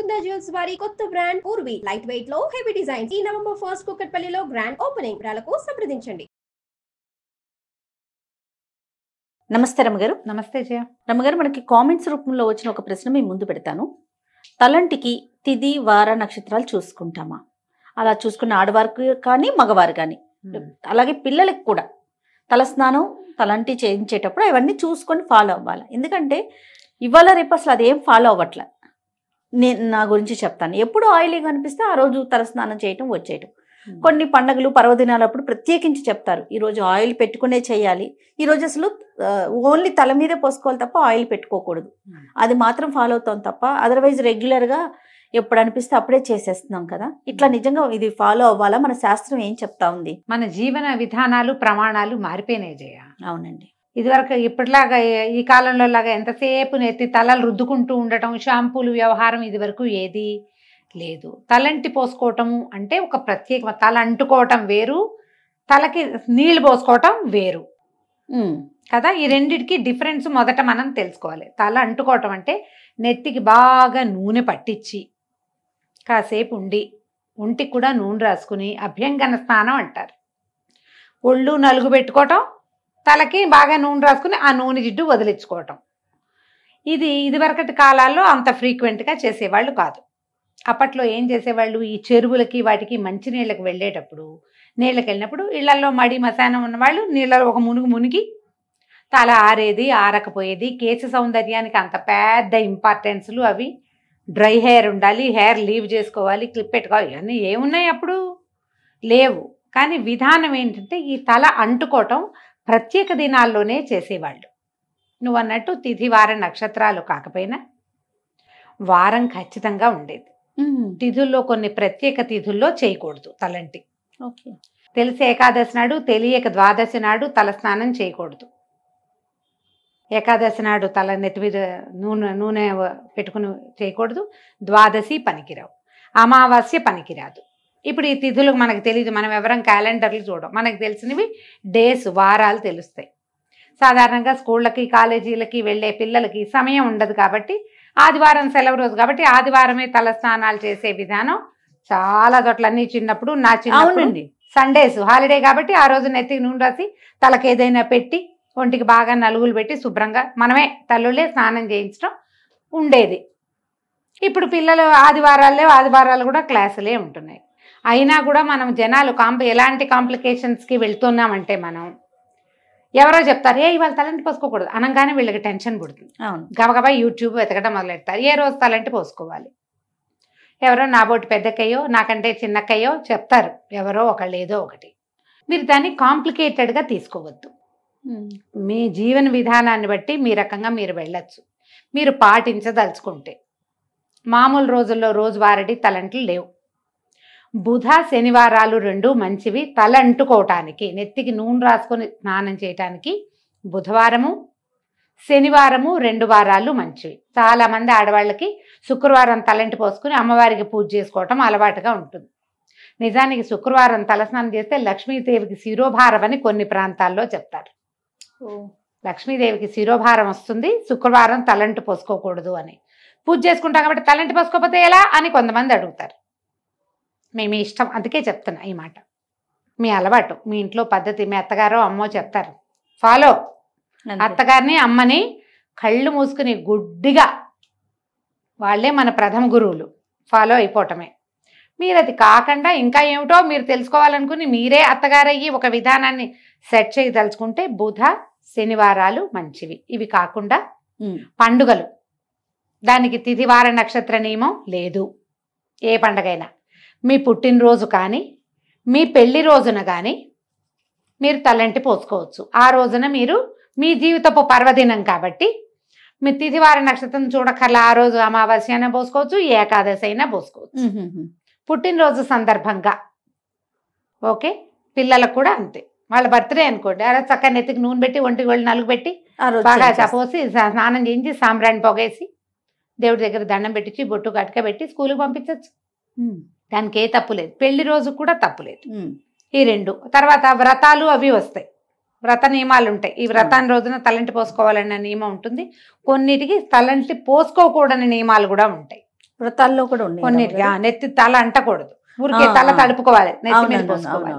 Mukunda jewels వారి కొత్త brand Purvi light weight లో హెవీ డిజైన్స్. ఈ నవంబర్ 1 కుక్కట్పల్లిలో గ్రాండ్ ఓపెనింగ్. వివరాలకు సంప్రదించండి. నమస్తే రమ్మగారు. నమస్తే జయ. రమ్మగారు, మనకి కామెంట్స్ రూపంలో వచ్చిన ఒక ప్రశ్న మీ ముందు పెడతాను. తలంటికి తిది వార నక్షత్రాలు చూసుకుంటామా? అలా చూసుకున్న ఆడవారికి కానీ మగవారు కానీ, అలాగే పిల్లలకి కూడా తలస్నానం తలంటి చేయించేటప్పుడు అవన్నీ చూసుకొని ఫాలో అవ్వాలి. ఎందుకంటే ఇవాళ రేపు అసలు అదేం ఫాలో అవ్వట్లే. నేను నా గురించి చెప్తాను. ఎప్పుడు ఆయిలీగా అనిపిస్తే ఆ రోజు తలస్నానం చేయటం వచ్చేయటం. కొన్ని పండుగలు పర్వదినాలప్పుడు ప్రత్యేకించి చెప్తారు, ఈరోజు ఆయిల్ పెట్టుకునే చేయాలి, ఈరోజు అసలు ఓన్లీ తల మీదే పోసుకోవాలి తప్ప ఆయిల్ పెట్టుకోకూడదు. అది మాత్రం ఫాలో అవుతాం తప్ప అదర్వైజ్ రెగ్యులర్గా ఎప్పుడు అనిపిస్తే అప్పుడే చేసేస్తున్నాం కదా. ఇట్లా నిజంగా ఇది ఫాలో అవ్వాలా? మన శాస్త్రం ఏం చెప్తా ఉంది? మన జీవన విధానాలు ప్రమాణాలు మారిపోయినాయి జయ. అవునండి. ఇదివరకు ఇప్పటిలాగా ఈ కాలంలో లాగా ఎంతసేపు నెత్తి తలలు రుద్దుకుంటూ ఉండటం, షాంపూలు వ్యవహారం ఇదివరకు ఏది లేదు. తలంటి పోసుకోవటము అంటే ఒక ప్రత్యేక, తల అంటుకోవటం వేరు, తలకి నీళ్లు పోసుకోవటం వేరు కదా. ఈ రెండిటికి డిఫరెన్స్ మొదట మనం తెలుసుకోవాలి. తల అంటుకోవటం అంటే నెత్తికి బాగా నూనె పట్టించి కాసేపు ఉండి ఒంటికి కూడా నూనె రాసుకుని అభ్యంగన స్నానం అంటారు. ఒళ్ళు నలుగు పెట్టుకోవటం, తలకి బాగా నూనె రాసుకుని ఆ నూనె జిడ్డు వదిలించుకోవటం. ఇదివరకటి కాలాల్లో అంత ఫ్రీక్వెంట్గా చేసేవాళ్ళు కాదు. అప్పట్లో ఏం చేసేవాళ్ళు, ఈ చెరువులకి వాటికి మంచినీళ్ళకి వెళ్ళేటప్పుడు, నీళ్ళకి వెళ్ళినప్పుడు ఇళ్లలో మడి మశానం ఉన్నవాళ్ళు నీళ్ళలో ఒక మునిగి తల ఆరేది ఆరకపోయేది. కేశ సౌందర్యానికి అంత పెద్ద ఇంపార్టెన్స్లు అవి. డ్రై హెయిర్ ఉండాలి, హెయిర్ లీవ్ చేసుకోవాలి, క్లిప్ పెట్టుకోవాలి, ఇవన్నీ ఏమున్నాయి అప్పుడు లేవు. కానీ విధానం ఏంటంటే ఈ తల అంటుకోవటం ప్రత్యేక దినాల్లోనే చేసేవాళ్ళు. నువ్వు అన్నట్టు తిథి వార నక్షత్రాలు కాకపోయినా వారం ఖచ్చితంగా ఉండేది. తిథుల్లో కొన్ని ప్రత్యేక తిథుల్లో చేయకూడదు తలంటి. ఓకే. తెలిసి ఏకాదశి నాడు, తెలియక ద్వాదశి నాడు తల స్నానం చేయకూడదు. ఏకాదశి నాడు తల నెత్తి మీద నూనె పెట్టుకుని చేయకూడదు. ద్వాదశి పనికిరావు, అమావాస్య పనికిరాదు. ఇప్పుడు ఈ తిథులు మనకు తెలియదు, మనం ఎవరం క్యాలెండర్లు చూడం. మనకు తెలిసినవి డేస్, వారాలు తెలుస్తాయి. సాధారణంగా స్కూళ్ళకి కాలేజీలకి వెళ్ళే పిల్లలకి సమయం ఉండదు కాబట్టి, ఆదివారం సెలవు రోజు కాబట్టి ఆదివారమే తల స్నానాలు చేసే విధానం చాలా చోట్లన్నీ. చిన్నప్పుడు నా చిన్నప్పుడు సండేస్ హాలిడే కాబట్టి ఆ రోజు నెత్తికి నూనె రాసి తలకి ఏదైనా పెట్టి ఒంటికి బాగా నలుగులు పెట్టి శుభ్రంగా మనమే తల్లులే స్నానం చేయించడం ఉండేది. ఇప్పుడు పిల్లలు ఆదివారాలు కూడా క్లాసులే ఉంటున్నాయి. అయినా కూడా మనం జనాలు ఎలాంటి కాంప్లికేషన్స్కి వెళ్తున్నామంటే, మనం ఎవరో చెప్తారు ఇవాళ తలంటి పోసుకోకూడదు అనగానే వీళ్ళకి టెన్షన్ పుడుతుంది. అవును. గబగబా యూట్యూబ్ వెతకడం మొదలెడతారు. ఏ రోజు తలంటి పోసుకోవాలి? ఎవరో నాబోటి పెద్దక్కయ్యో నాకంటే చిన్నక్కయ్యో చెప్తారు, ఎవరో ఒకళ్ళు ఏదో ఒకటి. మీరు దాన్ని కాంప్లికేటెడ్గా తీసుకోవద్దు. మీ జీవన విధానాన్ని బట్టి మీ రకంగా మీరు వెళ్ళచ్చు. మీరు పాటించదలుచుకుంటే మామూలు రోజుల్లో రోజువారీ తలంట్లు లేవు. బుధ శనివారాలు రెండు మంచివి తల అంటుకోవటానికి, నెత్తికి నూనె రాసుకొని స్నానం చేయటానికి. బుధవారము శనివారము 2 వారాలు మంచివి. చాలామంది ఆడవాళ్ళకి శుక్రవారం తలంటి పోసుకుని అమ్మవారికి పూజ చేసుకోవటం అలవాటుగా ఉంటుంది. నిజానికి శుక్రవారం తలస్నానం చేస్తే లక్ష్మీదేవికి శిరోభారం అని కొన్ని ప్రాంతాల్లో చెప్తారు. లక్ష్మీదేవికి శిరోభారం వస్తుంది, శుక్రవారం తలంటి పోసుకోకూడదు అని. పూజ చేసుకుంటాం కాబట్టి తలంటి పోసుకోకపోతే ఎలా అని కొంతమంది అడుగుతారు. మీ ఇష్టం, అందుకే చెప్తున్నా ఈ మాట. మీ అలవాటు, మీ ఇంట్లో పద్ధతి, మీ అత్తగారో అమ్మో చెప్తారు, ఫాలో. అత్తగారిని అమ్మని కళ్ళు మూసుకుని గుడ్డిగా, వాళ్ళే మన ప్రథమ గురువులు, ఫాలో అయిపోవటమే. మీరు అది కాకుండా ఇంకా ఏమిటో మీరు తెలుసుకోవాలనుకుని మీరే అత్తగారయ్యి ఒక విధానాన్ని సెట్ చేయదలుచుకుంటే బుధ శనివారాలు మంచివి. ఇవి కాకుండా పండుగలు, దానికి తిథి వార నక్షత్ర నియమం లేదు. ఏ పండగైనా మీ పుట్టినరోజు కానీ మీ పెళ్లి రోజున కానీ మీరు తలంటి పోసుకోవచ్చు. ఆ రోజున మీరు మీ జీవితపు పర్వదినం కాబట్టి మీ తిథివార నక్షత్రం చూడకల్లా ఆ రోజు అమావాస్య అయినా పోసుకోవచ్చు, ఏకాదశి అయినా పోసుకోవచ్చు. పుట్టినరోజు సందర్భంగా ఓకే. పిల్లలకు కూడా అంతే. వాళ్ళ బర్త్డే అనుకోండి, అలా చక్కగా నెత్తికి నూనె పెట్టి ఒంటికి వెళ్ళి నలుగు పెట్టి బాగా పోసి స్నానం చేయించి సాంబ్రాణి పొగేసి దేవుడి దగ్గర దండం పెట్టించి బొట్టు గట్క పెట్టి స్కూల్కి పంపించవచ్చు. దానికి ఏ తప్పు లేదు. పెళ్లి రోజు కూడా తప్పు లేదు. ఈ 2 తర్వాత వ్రతాలు అవి వస్తాయి. వ్రత నియమాలు ఉంటాయి. ఈ వ్రతాన్ని రోజున తలంటి పోసుకోవాలన్న నియమం ఉంటుంది. కొన్నిటికి తలంటి పోసుకోకూడని నియమాలు కూడా ఉంటాయి. వ్రతాల్లో కూడా ఉన్నాయి కొన్నిటికి నెత్తి తల అంటకూడదు, ఊరికే తల తడుపుకోవాలి, నెత్తి మీద పోసుకోవాలి.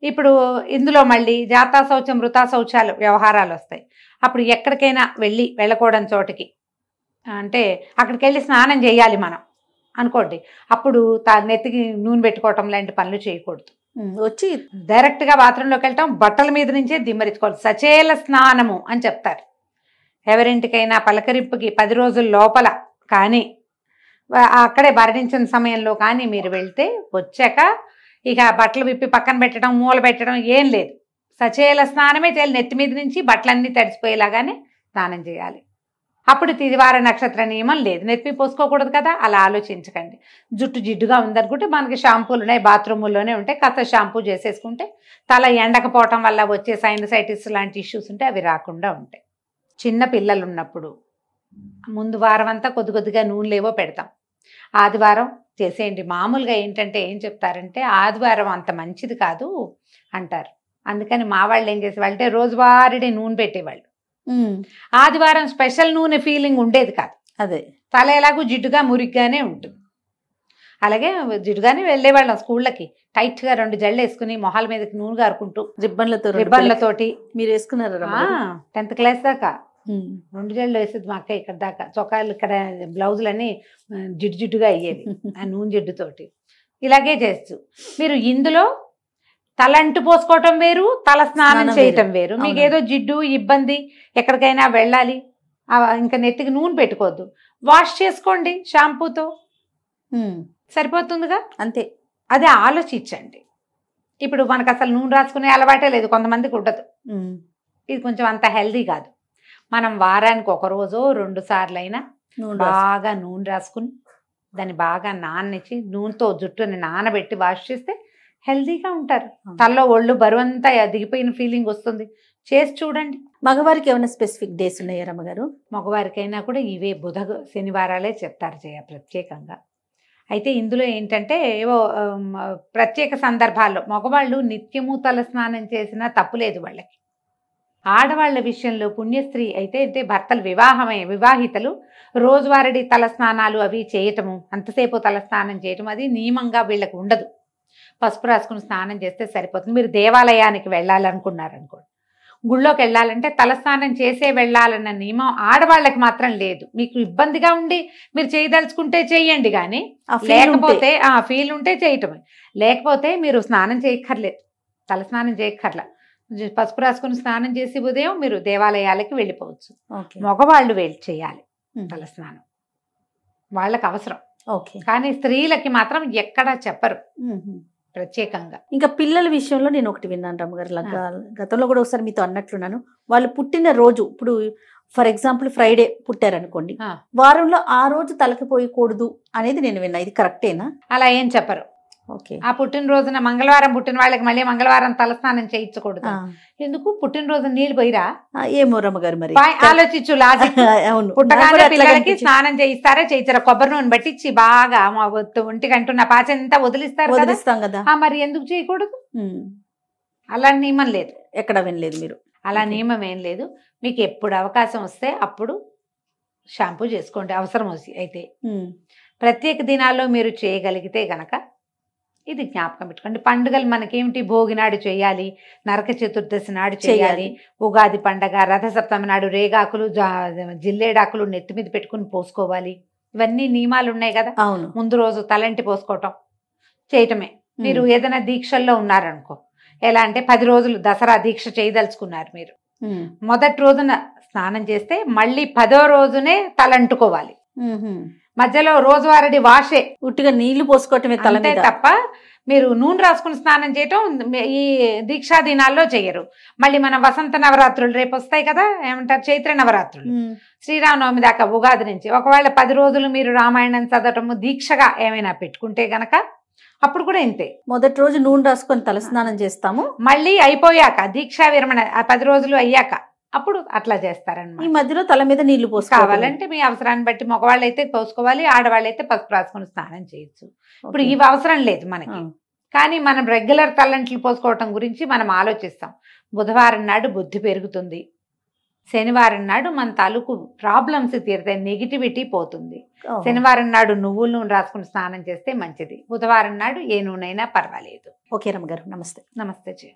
ఇప్పుడు ఇందులో మళ్ళీ జాతా శౌచం వృతా శౌచాలు వ్యవహారాలు వస్తాయి. అప్పుడు ఎక్కడికైనా వెళ్ళకూడని చోటికి, అంటే అక్కడికి వెళ్ళి స్నానం చేయాలి మనం అనుకోండి, అప్పుడు నెత్తికి నూనె పెట్టుకోవటం లాంటి పనులు చేయకూడదు. వచ్చి డైరెక్ట్గా బాత్రూంలోకి వెళ్ళటం, బట్టల మీద నుంచే దిమ్మరించుకోవాలి. సచేల స్నానము అని చెప్తారు. ఎవరింటికైనా పలకరింపుకి 10 రోజుల లోపల కానీ అక్కడే మరణించిన సమయంలో కానీ మీరు వెళ్తే వచ్చాక ఇక బట్టలు విప్పి పక్కన పెట్టడం, మూల పెట్టడం ఏం లేదు. సచేల స్నానమే చేయాలి. నెత్తి మీద నుంచి బట్టలన్నీ తడిసిపోయేలాగానే స్నానం చేయాలి. అప్పుడు తిదివార నక్షత్ర నియమం లేదు, నెత్తి పోసుకోకూడదు కదా, అలా ఆలోచించకండి. జుట్టు జిడ్డుగా ఉందనుకుంటే మనకి షాంపూలు ఉన్నాయి, బాత్రూముల్లోనే ఉంటాయి, కాస్త షాంపూ చేసేసుకుంటే తల ఎండకపోవటం వల్ల వచ్చే సైనసైటిస్ లాంటి ఇష్యూస్ ఉంటే అవి రాకుండా ఉంటాయి. చిన్న పిల్లలు ఉన్నప్పుడు ముందు వారం అంతా కొద్దిగా నూనెలేవో పెడతాం, ఆదివారం చేసేయండి. మామూలుగా ఏంటంటే ఏం చెప్తారంటే ఆదివారం అంత మంచిది కాదు అంటారు. అందుకని మా వాళ్ళు ఏం చేసేవాళ్ళు అంటే రోజువారీ నూనె పెట్టేవాళ్ళు. ఆదివారం స్పెషల్ నూనె ఫీలింగ్ ఉండేది కాదు. అదే తల ఎలాగూ జిడ్డుగా మురిగ్గానే ఉంటుంది. అలాగే జిడ్డుగానే వెళ్ళేవాళ్ళం స్కూళ్ళకి, టైట్గా 2 జళ్ళు వేసుకుని మొహాల మీదకి నూనె గారుకుంటూ రిబ్బన్లతోటి. మీరు వేసుకున్నారా 10th క్లాస్ దాకా 2 జళ్ళు వేసేది మా అక్క. ఇక్కడ దాకా చొక్కాలు, ఇక్కడ బ్లౌజులన్నీ జిడ్డుగా అయ్యేవి ఆ నూనె జిడ్డుతోటి. ఇలాగే చేస్తూ మీరు ఇందులో తలంటు పోసుకోవటం వేరు, తల స్నానం చేయటం వేరు. మీకు ఏదో జిడ్డు ఇబ్బంది, ఎక్కడికైనా వెళ్ళాలి, ఇంకా నెత్తికి నూనె పెట్టుకోవద్దు, వాష్ చేసుకోండి షాంపూతో, సరిపోతుందిగా, అంతే. అదే ఆలోచించండి. ఇప్పుడు మనకు అసలు నూనె రాసుకునే అలవాటే లేదు, కొంతమందికి ఉండదు. ఇది కొంచెం అంత హెల్దీ కాదు. మనం వారానికి 1 రోజు 2 సార్లు అయినా బాగా నూనె రాసుకుని దాన్ని బాగా నాననిచ్చి నూనెతో జుట్టుని నానబెట్టి వాష్ చేస్తే హెల్దీగా ఉంటారు. తలలో ఒళ్ళు బరువంతా దిగిపోయిన ఫీలింగ్ వస్తుంది. చేసి చూడండి. మగవారికి ఏమైనా స్పెసిఫిక్ డేస్ ఉన్నాయా రమ్మగారు? మగవారికైనా కూడా ఇవే బుధ శనివారాలే చెప్తారు ప్రత్యేకంగా. అయితే ఇందులో ఏంటంటే ఏవో ప్రత్యేక సందర్భాల్లో మగవాళ్ళు నిత్యము తల స్నానం చేసినా తప్పులేదు వాళ్ళకి. ఆడవాళ్ల విషయంలో పుణ్యస్త్రీ అయితే భర్తలు వివాహితలు రోజువారీ తల స్నానాలు అవి చేయటము, అంతసేపు తల స్నానం చేయటం అది నియమంగా వీళ్ళకి ఉండదు. పసుపు రాసుకుని స్నానం చేస్తే సరిపోతుంది. మీరు దేవాలయానికి వెళ్ళాలనుకున్నారనుకోండి, గుళ్ళోకి వెళ్ళాలంటే తల స్నానం చేసే వెళ్ళాలన్న నియమం ఆడవాళ్ళకి మాత్రం లేదు. మీకు ఇబ్బందిగా ఉండి మీరు చేయదలుచుకుంటే చెయ్యండి, కానీ లేకపోతే ఫీల్ ఉంటే చేయటమే, లేకపోతే మీరు స్నానం చేయక్కర్లేదు, తల స్నానం చేయక్కర్లా. పసుపు రాసుకుని స్నానం చేసి ఉదయం మీరు దేవాలయాలకి వెళ్ళిపోవచ్చు. మగవాళ్ళు చేయాలి తల స్నానం, వాళ్ళకి అవసరం. కానీ స్త్రీలకి మాత్రం ఎక్కడా చెప్పరు ప్రత్యేకంగా. ఇంకా పిల్లల విషయంలో నేను ఒకటి విన్నాను రమ్మగారు, గతంలో కూడా ఒకసారి మీతో అన్నట్లున్నాను. వాళ్ళు పుట్టిన రోజు, ఇప్పుడు ఫర్ ఎగ్జాంపుల్ ఫ్రైడే పుట్టారనుకోండి, వారంలో ఆ రోజు తలకి పోయకూడదు అనేది నేను విన్నా. ఇది కరెక్టేనా? అలా ఏం చెప్పరు. ఆ పుట్టినరోజున మంగళవారం పుట్టిన వాళ్ళకి మళ్ళీ మంగళవారం తలస్నానం చేయించకూడదు. ఎందుకు? పుట్టినరోజు నీళ్ళు పోయిరా? ఏమో రమ్మగారు, మరి ఆలోచించు లాజిక్. పుట్టగానే పిల్లలకి స్నానం చేయిస్తారా చేయించారా? కొబ్బరి నూనె పట్టించి బాగా ఒంటికి అంటున్న పాచంతా వదిలిస్తారు కదా, మరి ఎందుకు చేయకూడదు? అలా నియమం లేదు, ఎక్కడ వినలేదు మీరు. అలా నియమం ఏం లేదు. మీకు ఎప్పుడు అవకాశం వస్తే అప్పుడు షాంపూ చేసుకోండి అవసరం అయితే. ప్రత్యేక దినాల్లో మీరు చేయగలిగితే గనక ఇది జ్ఞాపకం పెట్టుకోండి. పండుగలు మనకేమిటి? భోగి నాడు చేయాలి, నరక చతుర్దశి నాడు చేయాలి, ఉగాది పండగ, రథసప్తమి నాడు రేగాకులు జిల్లేడాకులు నెత్తి మీద పెట్టుకుని పోసుకోవాలి. ఇవన్నీ నియమాలు ఉన్నాయి కదా. ముందు రోజు తలంటి పోసుకోవటం చేయటమే. మీరు ఏదైనా దీక్షల్లో ఉన్నారనుకో, ఎలా అంటే 10 రోజులు దసరా దీక్ష చేయదలుచుకున్నారు మీరు, మొదటి రోజున స్నానం చేస్తే మళ్ళీ 10వ రోజునే తలంటుకోవాలి. మధ్యలో రోజువారీ వాషే, ఉట్టిగా నీళ్లు పోసుకోవటమే తలంటే తప్ప మీరు నూనె రాసుకుని స్నానం చేయటం ఈ దీక్షా దినాల్లో చెయ్యరు. మళ్ళీ మన వసంత నవరాత్రులు రేపు వస్తాయి కదా, ఏమంటారు, చైత్ర నవరాత్రులు, శ్రీరామనవమి దాకా ఉగాది నుంచి. ఒకవేళ 10 రోజులు మీరు రామాయణం చదవటము దీక్షగా ఏమైనా పెట్టుకుంటే గనక అప్పుడు కూడా ఇంతే. మొదటి రోజు నూనె రాసుకొని తలస్నానం చేస్తాము, మళ్ళీ అయిపోయాక దీక్షా విరమణ 10 రోజులు అయ్యాక అప్పుడు అట్లా చేస్తారన్నమాట. ఈ మధ్యలో తల మీద నీళ్లు పోసుకోవాలంటే మీ అవసరాన్ని బట్టి మగవాళ్ళు అయితే పోసుకోవాలి, ఆడవాళ్ళు అయితే పసుపు రాసుకొని స్నానం చేయొచ్చు. ఇప్పుడు ఇవి అవసరం లేదు మనకి, కానీ మనం రెగ్యులర్ తలంట్లు పోసుకోవటం గురించి మనం ఆలోచిస్తాం. బుధవారం నాడు బుద్ధి పెరుగుతుంది, శనివారం నాడు మన తాలూకు ప్రాబ్లమ్స్ తీరుతాయి, నెగిటివిటీ పోతుంది. ఓహో. శనివారం నాడు నువ్వుల నూనె రాసుకుని స్నానం చేస్తే మంచిది. బుధవారం నాడు ఏ నూనె అయినా పర్వాలేదు. ఓకే రమ్మగారు, నమస్తే. నమస్తే జీ.